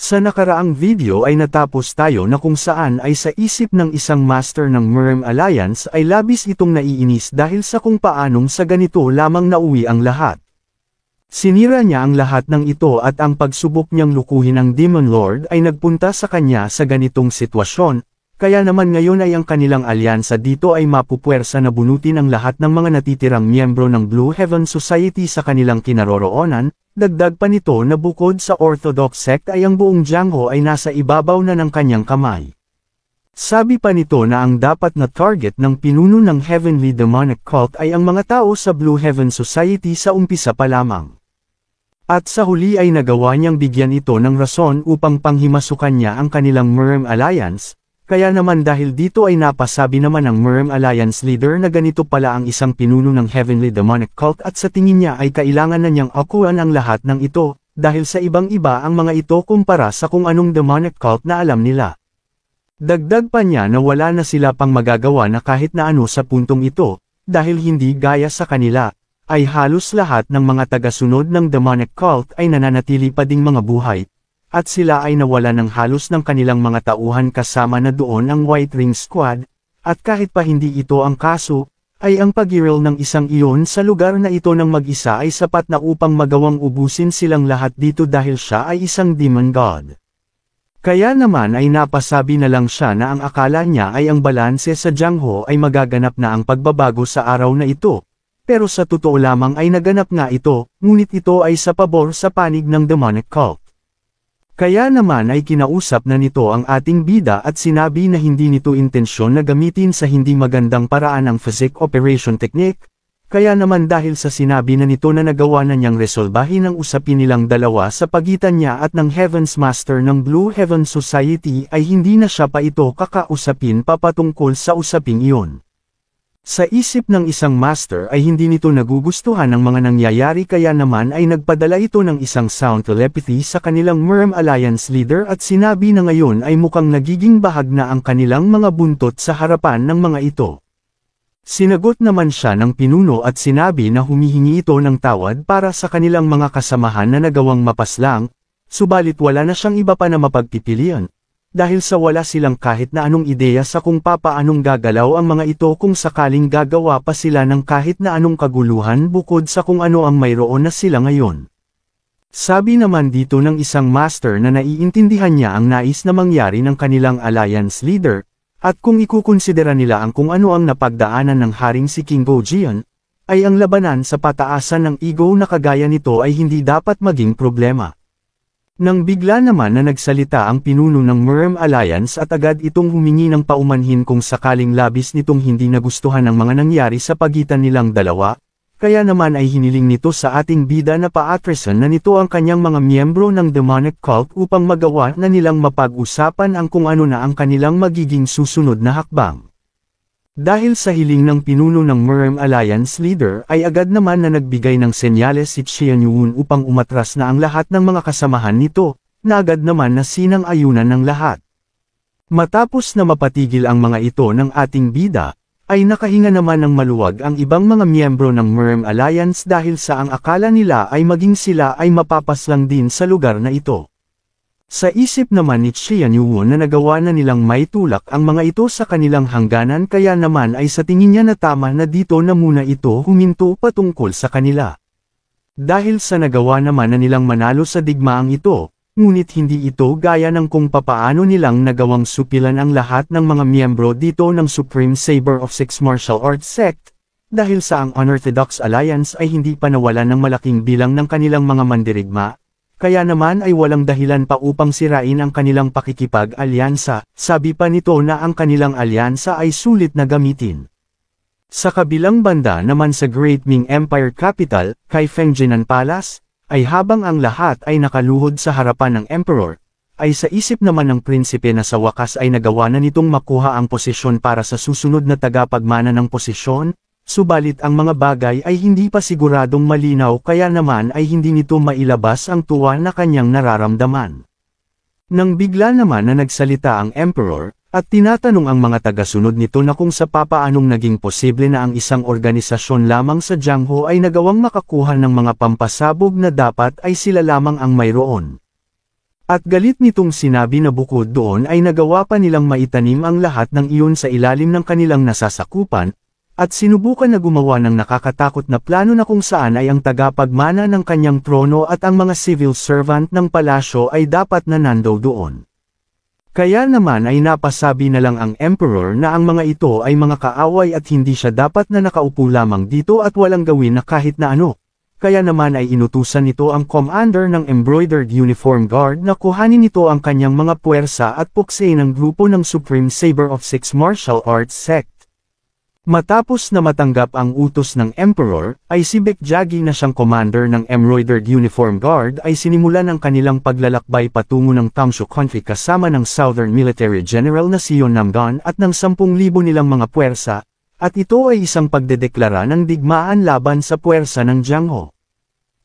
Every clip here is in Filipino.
Sa nakaraang video ay natapos tayo na kung saan ay sa isip ng isang master ng Murem Alliance ay labis itong naiinis dahil sa kung paanong sa ganito lamang nauwi ang lahat. Sinira niya ang lahat ng ito at ang pagsubok niyang lukuhin ang Demon Lord ay nagpunta sa kanya sa ganitong sitwasyon, kaya naman ngayon ay ang kanilang alyansa dito ay mapupuwersa na bunutin ang lahat ng mga natitirang miyembro ng Blue Heaven Society sa kanilang kinaroroonan. Dagdag pa nito na bukod sa Orthodox sect ay ang buong Jiangho ay nasa ibabaw na ng kanyang kamay. Sabi pa nito na ang dapat na target ng pinuno ng Heavenly Demonic Cult ay ang mga tao sa Blue Heaven Society sa umpisa pa lamang. At sa huli ay nagawa niyang bigyan ito ng rason upang panghimasukan niya ang kanilang Murem Alliance. Kaya naman dahil dito ay napasabi naman ng Murem Alliance leader na ganito pala ang isang pinuno ng Heavenly Demonic Cult at sa tingin niya ay kailangan na niyang akuan ang lahat ng ito, dahil sa ibang iba ang mga ito kumpara sa kung anong demonic cult na alam nila. Dagdag pa niya na wala na sila pang magagawa na kahit na ano sa puntong ito, dahil hindi gaya sa kanila, ay halos lahat ng mga tagasunod ng demonic cult ay nananatili pa ding mga buhay. At sila ay nawala ng halos ng kanilang mga tauhan kasama na doon ang White Ring Squad, at kahit pa hindi ito ang kaso, ay ang pag-iril ng isang iyon sa lugar na ito ng mag-isa ay sapat na upang magawang ubusin silang lahat dito dahil siya ay isang demon god. Kaya naman ay napasabi na lang siya na ang akala niya ay ang balanse sa Jiangho ay magaganap na ang pagbabago sa araw na ito, pero sa totoo lamang ay naganap nga ito, ngunit ito ay sa pabor sa panig ng demonic cult. Kaya naman ay kinausap na nito ang ating bida at sinabi na hindi nito intensyon na gamitin sa hindi magandang paraan ang physic operation technique, kaya naman dahil sa sinabi na nito na nagawa na niyang resolbahin ang usapin nilang dalawa sa pagitan niya at ng Heaven's Master ng Blue Heaven Society ay hindi na siya pa ito kakausapin papatungkol sa usaping iyon. Sa isip ng isang master ay hindi nito nagugustuhan ang mga nangyayari kaya naman ay nagpadala ito ng isang sound telepathy sa kanilang Murem Alliance leader at sinabi na ngayon ay mukhang nagiging bahag na ang kanilang mga buntot sa harapan ng mga ito. Sinagot naman siya ng pinuno at sinabi na humihingi ito ng tawad para sa kanilang mga kasamahan na nagawang mapaslang, subalit wala na siyang iba pa na mapagpipilian. Dahil sa wala silang kahit na anong ideya sa kung papaanong gagalaw ang mga ito kung sakaling gagawa pa sila ng kahit na anong kaguluhan bukod sa kung ano ang mayroon na sila ngayon. Sabi naman dito ng isang master na naiintindihan niya ang nais na mangyari ng kanilang alliance leader, at kung ikukonsidera nila ang kung ano ang napagdaanan ng haring si King Gojian, ay ang labanan sa pataasan ng ego na kagaya nito ay hindi dapat maging problema. Nang bigla naman na nagsalita ang pinuno ng Murem Alliance at agad itong humingi ng paumanhin kung sakaling labis nitong hindi nagustuhan ang mga nangyari sa pagitan nilang dalawa, kaya naman ay hiniling nito sa ating bida na paatrasan na nito ang kanyang mga miyembro ng demonic cult upang magawa na nilang mapag-usapan ang kung ano na ang kanilang magiging susunod na hakbang. Dahil sa hiling ng pinuno ng Murem Alliance leader ay agad naman na nagbigay ng senyales si Xian Yuan upang umatras na ang lahat ng mga kasamahan nito, na agad naman na sinang-ayunan ng lahat. Matapos na mapatigil ang mga ito ng ating bida, ay nakahinga naman ng maluwag ang ibang mga miyembro ng Murem Alliance dahil sa ang akala nila ay maging sila ay mapapaslang din sa lugar na ito. Sa isip naman ni Xian Yuan na nagawa na nilang maitulak ang mga ito sa kanilang hangganan kaya naman ay sa tingin niya na tama na dito na muna ito huminto patungkol sa kanila. Dahil sa nagawa naman na nilang manalo sa digmaang ito, ngunit hindi ito gaya ng kung papaano nilang nagawang supilan ang lahat ng mga miyembro dito ng Supreme Saber of Six Martial Arts Sect, dahil sa ang Unorthodox Alliance ay hindi pa nawalan ng malaking bilang ng kanilang mga mandirigma. Kaya naman ay walang dahilan pa upang sirain ang kanilang pakikipag-alyansa, sabi pa nito na ang kanilang alyansa ay sulit na gamitin. Sa kabilang banda naman sa Great Ming Empire Capital, kay Fengjinan Palace, ay habang ang lahat ay nakaluhod sa harapan ng Emperor, ay sa isip naman ng prinsipe na sa wakas ay nagawa na nitong makuha ang posisyon para sa susunod na tagapagmana ng posisyon, subalit ang mga bagay ay hindi pa siguradong malinaw kaya naman ay hindi nito mailabas ang tuwa na kanyang nararamdaman. Nang bigla naman na nagsalita ang Emperor, at tinatanong ang mga tagasunod nito na kung sa papaanong naging posible na ang isang organisasyon lamang sa Jiangho ay nagawang makakuha ng mga pampasabog na dapat ay sila lamang ang mayroon. At galit nitong sinabi na bukod doon ay nagawa pa nilang maitanim ang lahat ng iyon sa ilalim ng kanilang nasasakupan, at sinubukan na gumawa ng nakakatakot na plano na kung saan ay ang tagapagmana ng kanyang trono at ang mga civil servant ng palasyo ay dapat na nandoon doon. Kaya naman ay napasabi na lang ang emperor na ang mga ito ay mga kaaway at hindi siya dapat na nakaupo lamang dito at walang gawin na kahit na ano. Kaya naman ay inutusan nito ang commander ng Embroidered Uniform Guard na kuhanin nito ang kanyang mga puwersa at puksain ng grupo ng Supreme Saber of Six Martial Arts Sect. Matapos na matanggap ang utos ng Emperor, ay si Bekjagi na siyang commander ng Embroidered Uniform Guard ay sinimulan ang kanilang paglalakbay patungo ng Tangshu Country kasama ng Southern Military General na si Yon Namgan at ng 10,000 nilang mga puwersa. At ito ay isang pagdedeklara ng digmaan laban sa puwersa ng Jiangho.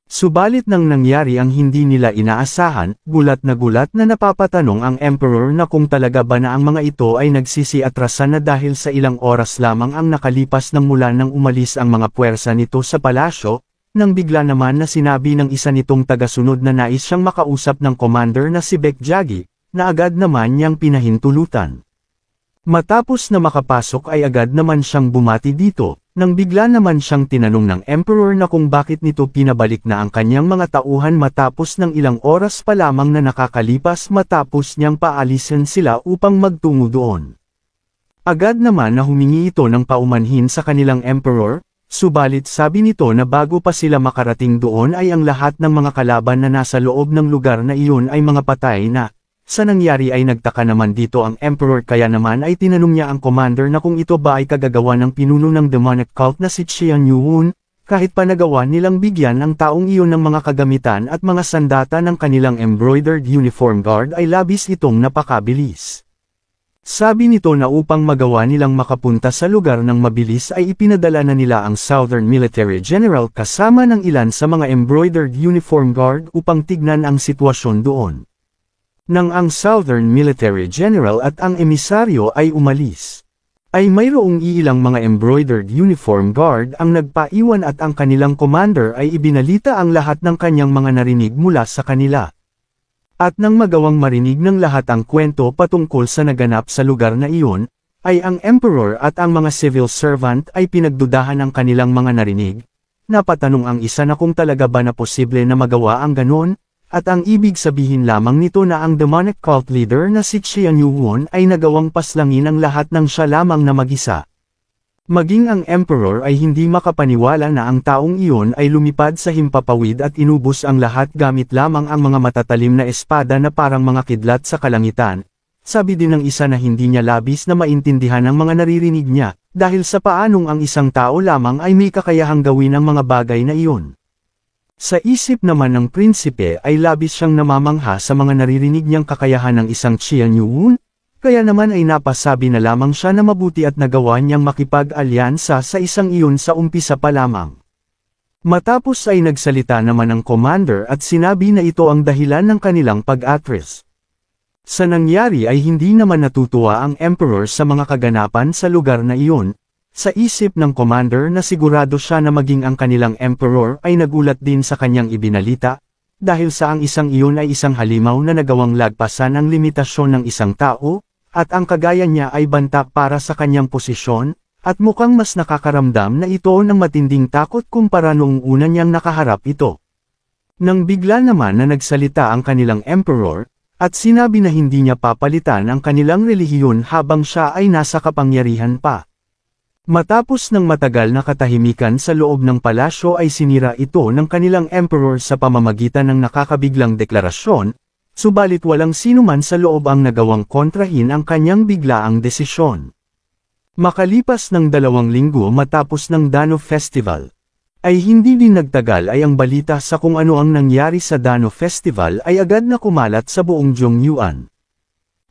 Subalit nang nangyari ang hindi nila inaasahan, gulat na napapatanong ang emperor na kung talaga ba na ang mga ito ay nagsisiatrasan na dahil sa ilang oras lamang ang nakalipas nang mula nang umalis ang mga puwersa nito sa palasyo, nang bigla naman na sinabi ng isa nitong tagasunod na nais siyang makausap ng commander na si Bekjagi, na agad naman niyang pinahintulutan. Matapos na makapasok ay agad naman siyang bumati dito, nang bigla naman siyang tinanong ng emperor na kung bakit nito pinabalik na ang kanyang mga tauhan matapos ng ilang oras pa lamang na nakakalipas matapos niyang paalisin sila upang magtungo doon. Agad naman na humingi ito ng paumanhin sa kanilang emperor, subalit sabi nito na bago pa sila makarating doon ay ang lahat ng mga kalaban na nasa loob ng lugar na iyon ay mga patay na. Sa nangyari ay nagtaka naman dito ang emperor kaya naman ay tinanong niya ang commander na kung ito ba ay kagagawa ng pinuno ng demonic cult na si Qian Yuhun, kahit pa nagawa nilang bigyan ang taong iyon ng mga kagamitan at mga sandata ng kanilang Embroidered Uniform Guard ay labis itong napakabilis. Sabi nito na upang magawa nilang makapunta sa lugar ng mabilis ay ipinadala na nila ang Southern Military General kasama ng ilan sa mga Embroidered Uniform Guard upang tignan ang sitwasyon doon. Nang ang Southern Military General at ang emisaryo ay umalis, ay mayroong ilang mga Embroidered Uniform Guard ang nagpaiwan at ang kanilang commander ay ibinalita ang lahat ng kanyang mga narinig mula sa kanila. At nang magawang marinig ng lahat ang kwento patungkol sa naganap sa lugar na iyon, ay ang emperor at ang mga civil servant ay pinagdudahan ang kanilang mga narinig. Napatanong ang isa na kung talaga ba na posible na magawa ang ganon. At ang ibig sabihin lamang nito na ang demonic cult leader na si Qian Yuhun ay nagawang paslangin ang lahat ng siya lamang na mag-isa. Maging ang emperor ay hindi makapaniwala na ang taong iyon ay lumipad sa himpapawid at inubos ang lahat gamit lamang ang mga matatalim na espada na parang mga kidlat sa kalangitan. Sabi din ng isa na hindi niya labis na maintindihan ang mga naririnig niya, dahil sa paanong ang isang tao lamang ay may kakayahang gawin ang mga bagay na iyon. Sa isip naman ng prinsipe ay labis siyang namamangha sa mga naririnig niyang kakayahan ng isang Qian Yuhun, kaya naman ay napasabi na lamang siya na mabuti at nagawa niyang makipag-alyansa sa isang iyon sa umpisa pa lamang. Matapos ay nagsalita naman ang commander at sinabi na ito ang dahilan ng kanilang pag-atras. Sa nangyari ay hindi naman natutuwa ang emperor sa mga kaganapan sa lugar na iyon. Sa isip ng commander na sigurado siya na maging ang kanilang emperor ay nagulat din sa kanyang ibinalita, dahil sa ang isang iyon ay isang halimaw na nagawang lagpasan ang limitasyon ng isang tao, at ang kagaya niya ay banta para sa kanyang posisyon, at mukhang mas nakakaramdam na ito ng matinding takot kumpara noong una niyang nakaharap ito. Nang bigla naman na nagsalita ang kanilang emperor, at sinabi na hindi niya papalitan ang kanilang relihiyon habang siya ay nasa kapangyarihan pa. Matapos ng matagal na katahimikan sa loob ng palasyo ay sinira ito ng kanilang emperor sa pamamagitan ng nakakabiglang deklarasyon, subalit walang sinuman sa loob ang nagawang kontrahin ang kanyang biglaang desisyon. Makalipas ng 2 linggo matapos ng Dano Festival, ay hindi din nagtagal ay ang balita sa kung ano ang nangyari sa Dano Festival ay agad na kumalat sa buong Zhongyuan.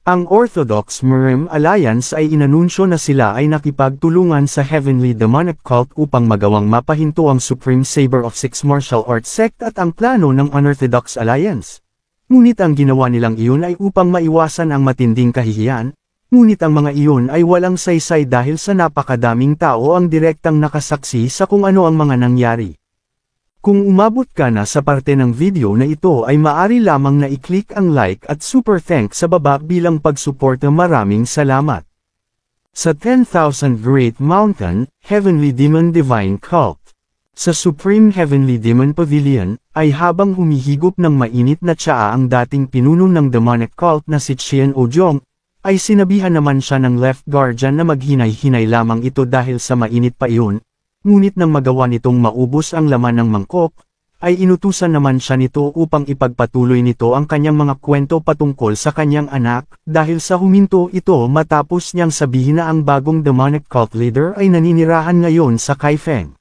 Ang Orthodox Murim Alliance ay inanunsyo na sila ay nakipagtulungan sa Heavenly Demonic Cult upang magawang mapahinto ang Supreme Saber of Six Martial Arts Sect at ang plano ng Unorthodox Alliance. Ngunit ang ginawa nilang iyon ay upang maiwasan ang matinding kahihiyan, ngunit ang mga iyon ay walang saysay dahil sa napakadaming tao ang direktang nakasaksi sa kung ano ang mga nangyari. Kung umabot ka na sa parte ng video na ito ay maaari lamang na i-click ang like at super thanks sa baba bilang pagsuporta. Maraming salamat. Sa 10,000 Great Mountain, Heavenly Demon Divine Cult. Sa Supreme Heavenly Demon Pavilion, ay habang humihigop ng mainit na tsaa ang dating pinuno ng demonic cult na si Qian Ojong, ay sinabihan naman siya ng Left Guardian na maghinay-hinay lamang ito dahil sa mainit pa iyon. Ngunit nang magawa nitong maubos ang laman ng mangkok, ay inutusan naman siya nito upang ipagpatuloy nito ang kanyang mga kwento patungkol sa kanyang anak, dahil sa huminto ito matapos niyang sabihin na ang bagong demonic cult leader ay naninirahan ngayon sa Kaifeng.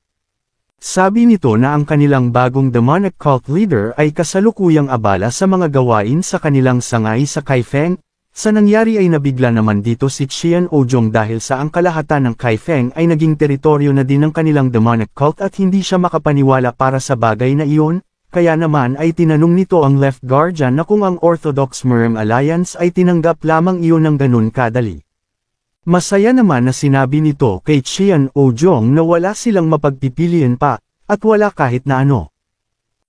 Sabi nito na ang kanilang bagong demonic cult leader ay kasalukuyang abala sa mga gawain sa kanilang sangay sa Kaifeng. Sa nangyari ay nabigla naman dito si Qian Ojong dahil sa ang kalahatan ng Kaifeng ay naging teritoryo na din ng kanilang demonic cult at hindi siya makapaniwala para sa bagay na iyon, kaya naman ay tinanong nito ang Left Guardian na kung ang Orthodox Murem Alliance ay tinanggap lamang iyon ng ganun kadali. Masaya naman na sinabi nito kay Qian Ojong na wala silang mapagpipilian pa, at wala kahit na ano.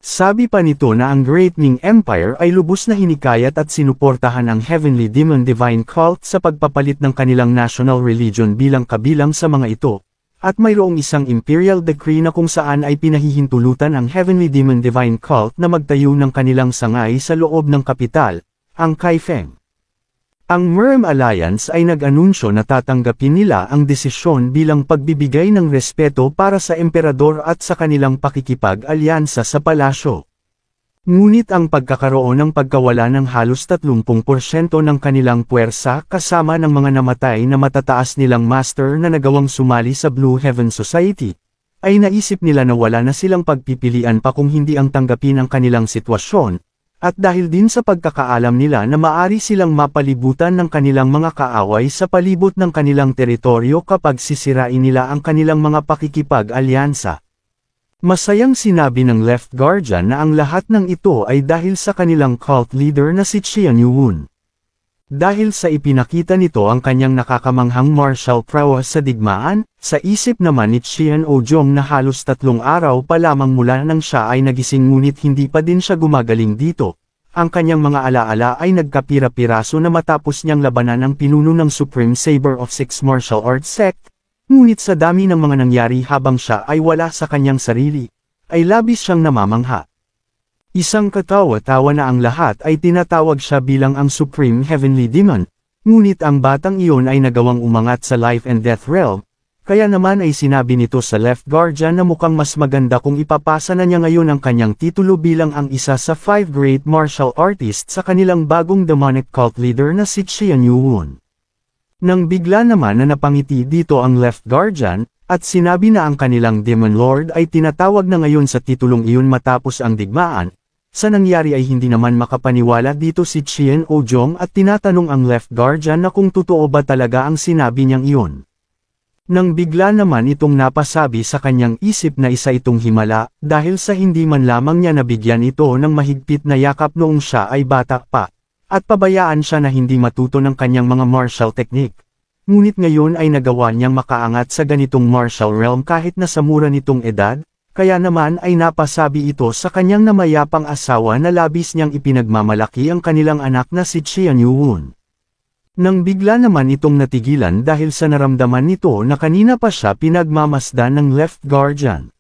Sabi pa nito na ang Great Ming Empire ay lubos na hinikayat at sinuportahan ang Heavenly Demon Divine Cult sa pagpapalit ng kanilang national religion bilang kabilang sa mga ito, at mayroong isang imperial decree na kung saan ay pinahihintulutan ang Heavenly Demon Divine Cult na magtayo ng kanilang sangay sa loob ng kapital, ang Kaifeng. Ang Murem Alliance ay nag-anunsyo na tatanggapin nila ang desisyon bilang pagbibigay ng respeto para sa emperador at sa kanilang pakikipag-alyansa sa palasyo. Ngunit ang pagkakaroon ng pagkawala ng halos 30% ng kanilang puwersa kasama ng mga namatay na matataas nilang master na nagawang sumali sa Blue Heaven Society, ay naisip nila na wala na silang pagpipilian pa kung hindi ang tanggapin ang kanilang sitwasyon. At dahil din sa pagkakaalam nila na maari silang mapalibutan ng kanilang mga kaaway sa palibot ng kanilang teritoryo kapag sisirain nila ang kanilang mga pakikipag-alyansa. Masayang sinabi ng Left Guardian na ang lahat ng ito ay dahil sa kanilang cult leader na si Qian Yuwun. Dahil sa ipinakita nito ang kanyang nakakamanghang martial prowess sa digmaan, sa isip naman ni Qian Ojong na halos 3 araw pa lamang mula nang siya ay nagising ngunit hindi pa din siya gumagaling dito. Ang kanyang mga alaala ay nagkapira-piraso na matapos niyang labanan ang pinuno ng Supreme Saber of Six Martial Arts Sect, ngunit sa dami ng mga nangyari habang siya ay wala sa kanyang sarili, ay labis siyang namamangha. Isang katawa-tawa na ang lahat ay tinatawag siya bilang ang Supreme Heavenly Demon, ngunit ang batang iyon ay nagawang umangat sa Life and Death Realm, kaya naman ay sinabi nito sa Left Guardian na mukhang mas maganda kung ipapasa na niya ngayon ang kanyang titulo bilang ang isa sa 5 great martial artists sa kanilang bagong demonic cult leader na si Qian Yuwun. Nang bigla naman na napangiti dito ang Left Guardian, at sinabi na ang kanilang Demon Lord ay tinatawag na ngayon sa titulong iyon matapos ang digmaan, sa nangyari ay hindi naman makapaniwala dito si Qian Ojong at tinatanong ang Left Guardian na kung totoo ba talaga ang sinabi niyang iyon. Nang bigla naman itong napasabi sa kanyang isip na isa itong himala, dahil sa hindi man lamang niya nabigyan ito ng mahigpit na yakap noong siya ay bata pa, at pabayaan siya na hindi matuto ng kanyang mga martial technique. Ngunit ngayon ay nagawa niyang makaangat sa ganitong martial realm kahit na sa mura nitong edad, kaya naman ay napasabi ito sa kanyang namayapang asawa na labis niyang ipinagmamalaki ang kanilang anak na si Qian Yuwun. Nang bigla naman itong natigilan dahil sa naramdaman nito na kanina pa siya pinagmamasdan ng Left Guardian.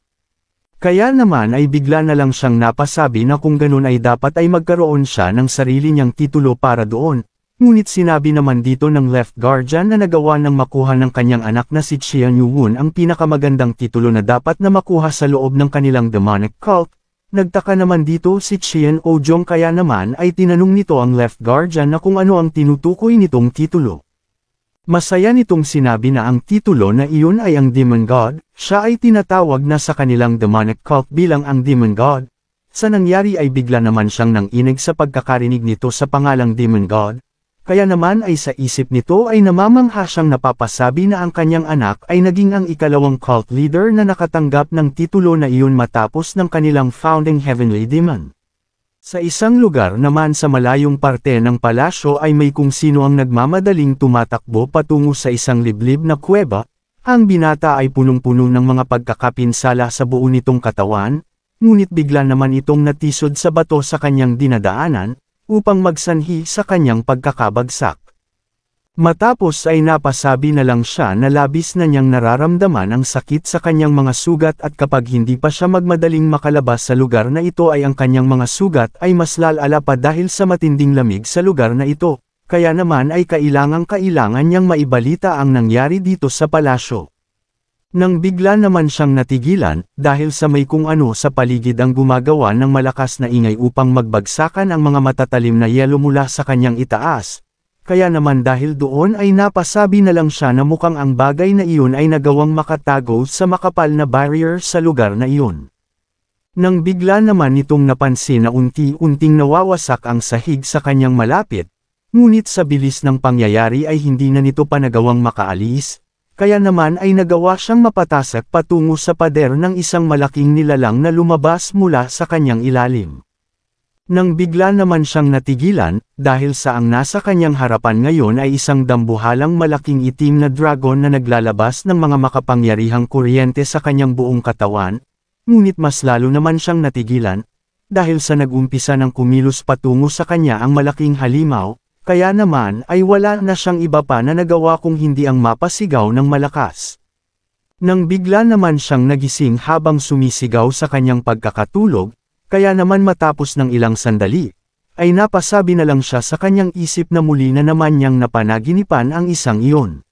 Kaya naman ay bigla na lang siyang napasabi na kung ganun ay dapat ay magkaroon siya ng sarili niyang titulo para doon. Ngunit sinabi naman dito ng Left Guardian na nagawa ng makuha ng kanyang anak na si Qian Yuwun ang pinakamagandang titulo na dapat na makuha sa loob ng kanilang demonic cult. Nagtaka naman dito si Qian Ojong kaya naman ay tinanong nito ang Left Guardian na kung ano ang tinutukoy nitong titulo. Masaya nitong sinabi na ang titulo na iyon ay ang Demon God, siya ay tinatawag na sa kanilang demonic cult bilang ang Demon God. Sa nangyari ay bigla naman siyang nanginig sa pagkakarinig nito sa pangalang Demon God. Kaya naman ay sa isip nito ay namamangha siyang napapasabi na ang kanyang anak ay naging ang ikalawang cult leader na nakatanggap ng titulo na iyon matapos ng kanilang founding Heavenly Demon. Sa isang lugar naman sa malayong parte ng palasyo ay may kung sino ang nagmamadaling tumatakbo patungo sa isang liblib na kuweba. Ang binata ay punong-puno ng mga pagkakapinsala sa buo nitong katawan. ngunit bigla naman itong natisod sa bato sa kanyang dinadaanan, upang magsanhi sa kanyang pagkakabagsak. Matapos ay napasabi na lang siya na labis na niyang nararamdaman ang sakit sa kanyang mga sugat at kapag hindi pa siya magmadaling makalabas sa lugar na ito ay ang kanyang mga sugat ay mas lalala pa dahil sa matinding lamig sa lugar na ito, kaya naman ay kailangan niyang maibalita ang nangyari dito sa palasyo. Nang bigla naman siyang natigilan, dahil sa may kung ano sa paligid ang gumagawa ng malakas na ingay upang magbagsakan ang mga matatalim na yelo mula sa kanyang itaas. Kaya naman dahil doon ay napasabi na lang siya na mukhang ang bagay na iyon ay nagawang makatago sa makapal na barrier sa lugar na iyon. Nang bigla naman itong napansin na unti-unting nawawasak ang sahig sa kanyang malapit, ngunit sa bilis ng pangyayari ay hindi na nito pa nagawang makaalis, kaya naman ay nagawa siyang mapatasak patungo sa pader ng isang malaking nilalang na lumabas mula sa kanyang ilalim. Nang bigla naman siyang natigilan, dahil sa ang nasa kanyang harapan ngayon ay isang dambuhalang malaking itim na dragon na naglalabas ng mga makapangyarihang kuryente sa kanyang buong katawan, ngunit mas lalo naman siyang natigilan, dahil sa nagumpisa ng kumilos patungo sa kanya ang malaking halimaw, kaya naman ay wala na siyang iba pa na nagawa kung hindi ang mapasigaw ng malakas. Nang bigla naman siyang nagising habang sumisigaw sa kanyang pagkakatulog, kaya naman matapos ng ilang sandali, ay napasabi na lang siya sa kanyang isip na muli na naman niyang napanaginipan ang isang iyon.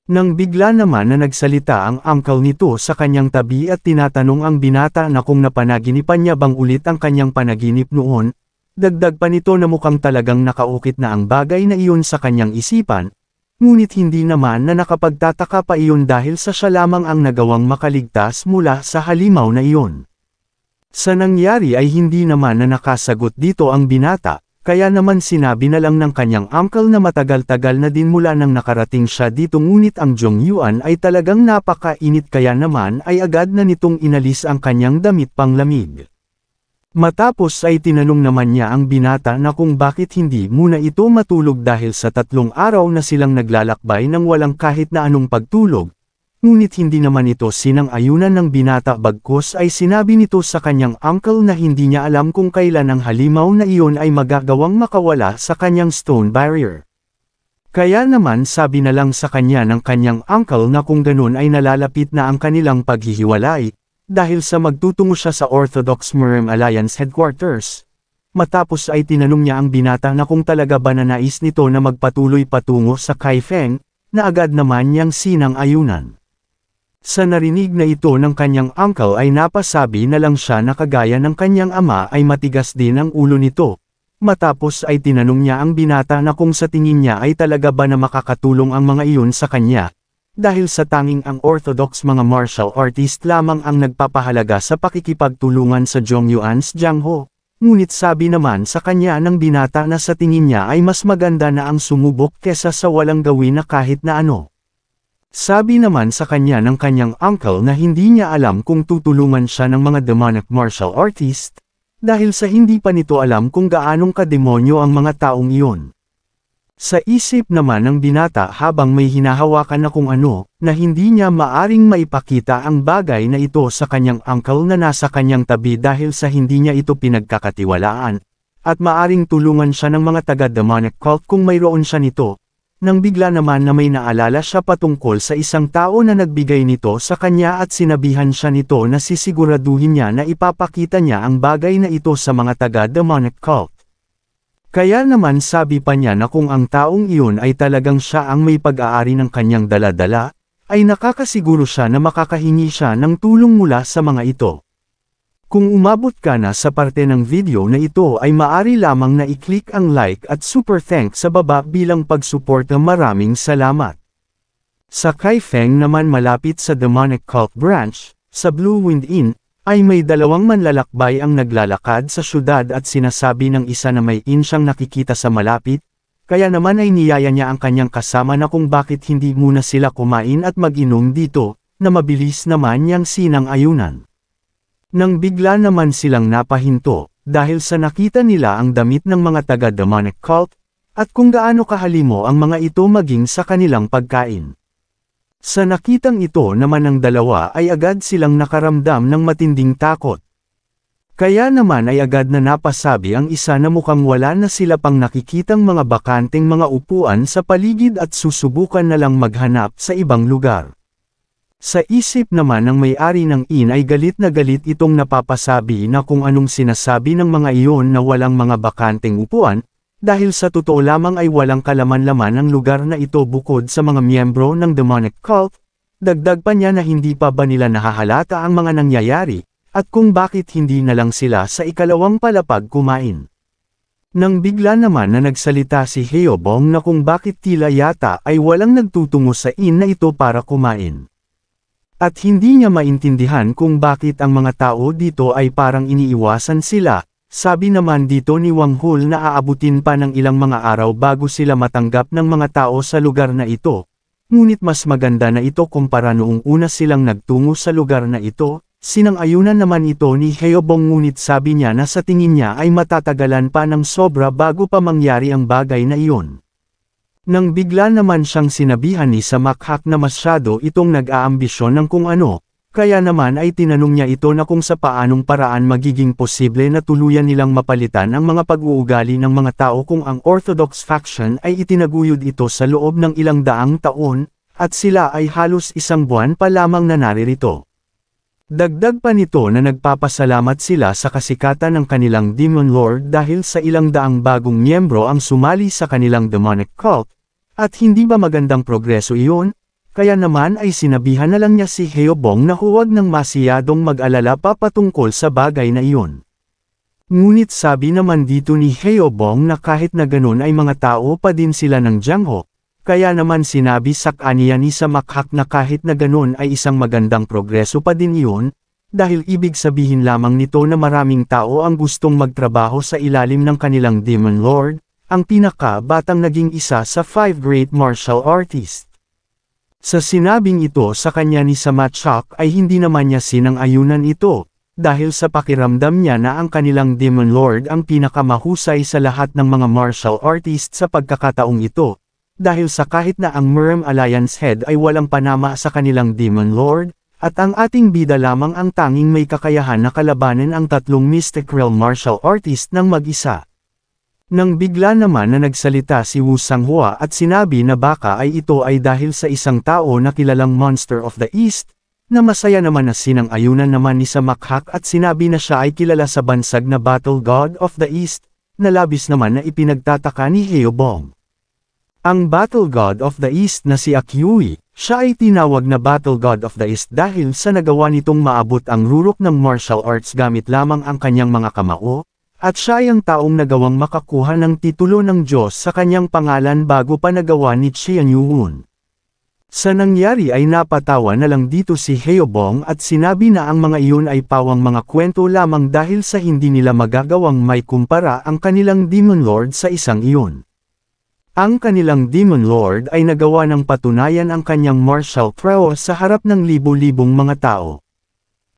Nang bigla naman na nagsalita ang uncle nito sa kanyang tabi at tinatanong ang binata na kung napanaginipan niya bang ulit ang kanyang panaginip noon, dagdag pa nito na mukhang talagang nakaukit na ang bagay na iyon sa kanyang isipan, ngunit hindi naman na nakapagtataka pa iyon dahil sa siya lamang ang nagawang makaligtas mula sa halimaw na iyon. Sa nangyari ay hindi naman na nakasagot dito ang binata, kaya naman sinabi na lang ng kanyang uncle na matagal-tagal na din mula nang nakarating siya dito ngunit ang Zhongyuan ay talagang napakainit kaya naman ay agad na nitong inalis ang kanyang damit panglamig. Matapos ay tinanong naman niya ang binata na kung bakit hindi muna ito matulog dahil sa 3 araw na silang naglalakbay nang walang kahit na anong pagtulog. Ngunit hindi naman ito sinang-ayunan ng binata bagkus ay sinabi nito sa kanyang uncle na hindi niya alam kung kailan ang halimaw na iyon ay magagawang makawala sa kanyang stone barrier. Kaya naman sabi na lang sa kanya ng kanyang uncle na kung ganun ay nalalapit na ang kanilang paghihiwalay, dahil sa magtutungo siya sa Orthodox Murem Alliance Headquarters. Matapos ay tinanong niya ang binata na kung talaga ba nanais nito na magpatuloy patungo sa Kaifeng, na agad naman niyang sinang-ayunan. Sa narinig na ito ng kanyang uncle ay napasabi na lang siya na kagaya ng kanyang ama ay matigas din ang ulo nito. Matapos ay tinanong niya ang binata na kung sa tingin niya ay talaga ba na makakatulong ang mga iyon sa kanya. Dahil sa tanging ang orthodox mga martial artist lamang ang nagpapahalaga sa pakikipagtulungan sa Zhongyuan's Jiangho. Ngunit sabi naman sa kanya ng binata na sa tingin niya ay mas maganda na ang sumubok kesa sa walang gawin na kahit na ano. Sabi naman sa kanya ng kanyang uncle na hindi niya alam kung tutulungan siya ng mga demonic martial artist, dahil sa hindi pa nito alam kung gaanong kademonyo ang mga taong iyon. Sa isip naman ng binata habang may hinahawakan na kung ano, na hindi niya maaring maipakita ang bagay na ito sa kanyang uncle na nasa kanyang tabi dahil sa hindi niya ito pinagkakatiwalaan, at maaring tulungan siya ng mga taga-demonic cult kung mayroon siya nito. Nang bigla naman na may naalala siya patungkol sa isang tao na nagbigay nito sa kanya at sinabihan siya nito na sisiguraduhin niya na ipapakita niya ang bagay na ito sa mga taga-demonic cult. Kaya naman sabi pa niya na kung ang taong iyon ay talagang siya ang may pag-aari ng kanyang dala-dala, ay nakakasiguro siya na makakahingi siya ng tulong mula sa mga ito. Kung umabot ka na sa parte ng video na ito ay maari lamang na i-click ang like at super thanks sa baba bilang pagsuporta. Maraming salamat. Sa Kaifeng naman malapit sa Demonic Cult Branch, sa Blue Wind Inn, ay may 2 manlalakbay ang naglalakad sa syudad at sinasabi ng isa na may inn siyang nakikita sa malapit, kaya naman ay niyaya niya ang kanyang kasama na kung bakit hindi muna sila kumain at mag-inom dito, na mabilis naman niyang sinang-ayunan. Nang bigla naman silang napahinto, dahil sa nakita nila ang damit ng mga taga-demonic cult, at kung gaano kahalimo ang mga ito maging sa kanilang pagkain. Sa nakitang ito naman ng dalawa ay agad silang nakaramdam ng matinding takot. Kaya naman ay agad na napasabi ang isa na mukhang wala na sila pang nakikitang mga bakanteng mga upuan sa paligid at susubukan na lang maghanap sa ibang lugar. Sa isip naman ng may-ari ng inn ay galit na galit itong napapasabi na kung anong sinasabi ng mga iyon na walang mga bakanteng upuan, dahil sa totoo lamang ay walang kalaman-laman ang lugar na ito bukod sa mga miyembro ng demonic cult. Dagdag pa niya na hindi pa ba nila nahahalata ang mga nangyayari, at kung bakit hindi na lang sila sa ikalawang palapag kumain. Nang bigla naman na nagsalita si Heobong na kung bakit tila yata ay walang nagtutungo sa inn na ito para kumain. At hindi niya maintindihan kung bakit ang mga tao dito ay parang iniiwasan sila, sabi naman dito ni Wang Hul na aabutin pa ng ilang mga araw bago sila matanggap ng mga tao sa lugar na ito. Ngunit mas maganda na ito kumpara noong una silang nagtungo sa lugar na ito. Sinang-ayunan naman ito ni Heobong ngunit sabi niya na sa tingin niya ay matatagalan pa ng sobra bago pa mangyari ang bagay na iyon. Nang bigla naman siyang sinabihan ni Samakhak na masyado itong nag-aambisyon ng kung ano, kaya naman ay tinanong niya ito na kung sa paanong paraan magiging posible na tuluyan nilang mapalitan ang mga pag-uugali ng mga tao kung ang Orthodox faction ay itinaguyod ito sa loob ng ilang daang taon, at sila ay halos isang buwan pa lamang na naririto. Dagdag pa nito na nagpapasalamat sila sa kasikatan ng kanilang Demon Lord dahil sa ilang daang bagong miyembro ang sumali sa kanilang demonic cult, at hindi ba magandang progreso iyon? Kaya naman ay sinabihan na lang niya si Heobong na huwag nang masiyadong mag-alala pa patungkol sa bagay na iyon. Ngunit sabi naman dito ni Heobong na kahit na ganun ay mga tao pa din sila ng Jiangho. Kaya naman sinabi sa kanya ni Samakhak na kahit na ganun ay isang magandang progreso pa din iyon, dahil ibig sabihin lamang nito na maraming tao ang gustong magtrabaho sa ilalim ng kanilang Demon Lord, ang pinaka-batang naging isa sa 5 great martial artists. Sa sinabing ito sa kanya ni Samakhak ay hindi naman niya sinang-ayunan ito, dahil sa pakiramdam niya na ang kanilang Demon Lord ang pinakamahusay sa lahat ng mga martial artists sa pagkakataong ito. Dahil sa kahit na ang Murem Alliance Head ay walang panama sa kanilang Demon Lord, at ang ating bida lamang ang tanging may kakayahan na kalabanin ang tatlong Mystic Realm martial artist ng mag-isa. Nang bigla naman na nagsalita si Wu Sanghua at sinabi na baka ay ito ay dahil sa isang tao na kilalang Monster of the East, na masaya naman na sinang-ayunan naman ni Samakhak at sinabi na siya ay kilala sa bansag na Battle God of the East, na labis naman na ipinagtataka ni Heobong. Ang Battle God of the East na si Akyui, siya ay tinawag na Battle God of the East dahil sa nagawa nitong maabot ang rurok ng martial arts gamit lamang ang kanyang mga kamao, at siya ay ang taong nagawang makakuha ng titulo ng Diyos sa kanyang pangalan bago pa nagawa ni Qian Yuhun. Sa nangyari ay napatawa na lang dito si Heobong at sinabi na ang mga iyon ay pawang mga kwento lamang dahil sa hindi nila magagawang may kumpara ang kanilang Demon Lord sa isang iyon. Ang kanilang Demon Lord ay nagawa ng patunayan ang kanyang martial prowess sa harap ng libo-libong mga tao.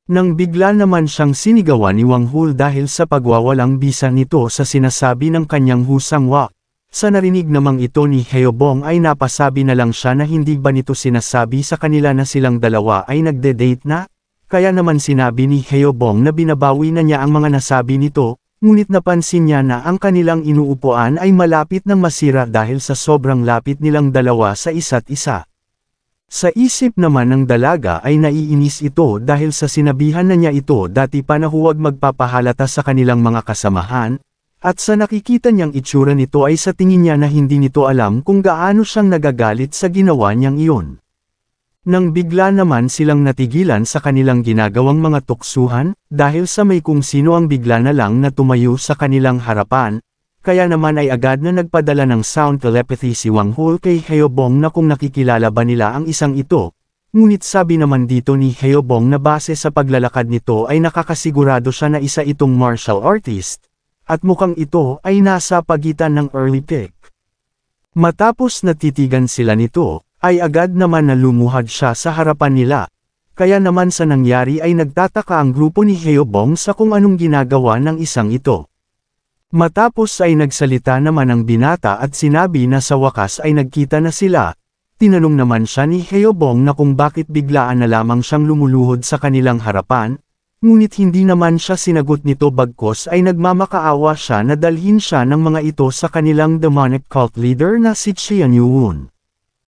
Nang bigla naman siyang sinigawan ni Wang Hul dahil sa pagwawalang bisa nito sa sinasabi ng kanyang Wu Sanghua. Sa narinig namang ito ni Heobong ay napasabi na lang siya na hindi ba nito sinasabi sa kanila na silang dalawa ay nagde-date na? Kaya naman sinabi ni Heobong na binabawi na niya ang mga nasabi nito. Ngunit napansin niya na ang kanilang inuupuan ay malapit ng masira dahil sa sobrang lapit nilang dalawa sa isa't isa. Sa isip naman ng dalaga ay naiinis ito dahil sa sinabihan na niya ito dati pa na huwag magpapahalata sa kanilang mga kasamahan, at sa nakikita niyang itsura nito ay sa tingin niya na hindi nito alam kung gaano siyang nagagalit sa ginawa niyang iyon. Nang bigla naman silang natigilan sa kanilang ginagawang mga tuksuhan, dahil sa may kung sino ang bigla na lang na tumayo sa kanilang harapan, kaya naman ay agad na nagpadala ng sound telepathy si Wang Hul kay Heobong na kung nakikilala ba nila ang isang ito, ngunit sabi naman dito ni Heobong na base sa paglalakad nito ay nakakasigurado siya na isa itong martial artist, at mukhang ito ay nasa pagitan ng early pick. Matapos natitigan sila nito, ay agad naman na lumuhad siya sa harapan nila. Kaya naman sa nangyari ay nagtataka ang grupo ni Heobong sa kung anong ginagawa ng isang ito. Matapos ay nagsalita naman ang binata at sinabi na sa wakas ay nagkita na sila. Tinanong naman siya ni Heobong na kung bakit biglaan na lamang siyang lumuluhod sa kanilang harapan. Ngunit hindi naman siya sinagot nito bagkos ay nagmamakaawa siya na dalhin siya ng mga ito sa kanilang demonic cult leader na si Qian Yuun.